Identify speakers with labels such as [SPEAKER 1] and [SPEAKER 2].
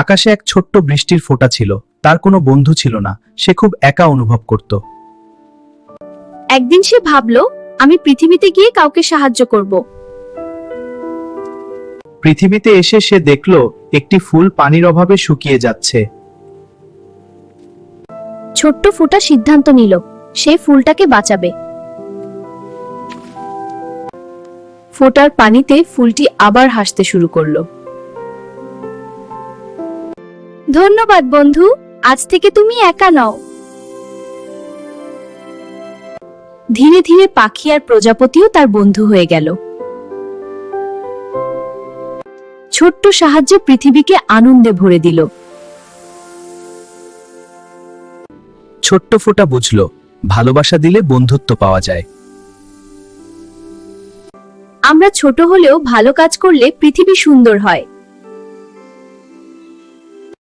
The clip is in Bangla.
[SPEAKER 1] আকাশে এক ছোট্ট বৃষ্টির ফোঁটা ছিল। তার কোনো বন্ধু ছিল না, সে খুব একা অনুভব করত।
[SPEAKER 2] একদিন সে ভাবলো, আমি পৃথিবীতে গিয়ে কাউকে সাহায্য করব।
[SPEAKER 1] পৃথিবীতে এসে সে দেখল একটি ফুল পানির অভাবে শুকিয়ে যাচ্ছে।
[SPEAKER 2] ছোট্ট ফোঁটা সিদ্ধান্ত নিল, সে ফুলটাকে বাঁচাবে। ফোঁটার পানিতে ফুলটি আবার হাসতে শুরু করলো। ধন্যবাদ বন্ধু, আজ থেকে তুমি একা নও। ধীরে ধীরে পাখি আর প্রজাপতিও তার বন্ধু হয়ে গেল। ছোট্ট সাহায্য পৃথিবীকে আনন্দে ভরে দিল।
[SPEAKER 1] ছোট্ট ফোঁটা বুঝল, ভালোবাসা দিলে বন্ধুত্ব পাওয়া যায়।
[SPEAKER 2] আমরা ছোট হলেও ভালো কাজ করলে পৃথিবী সুন্দর হয়।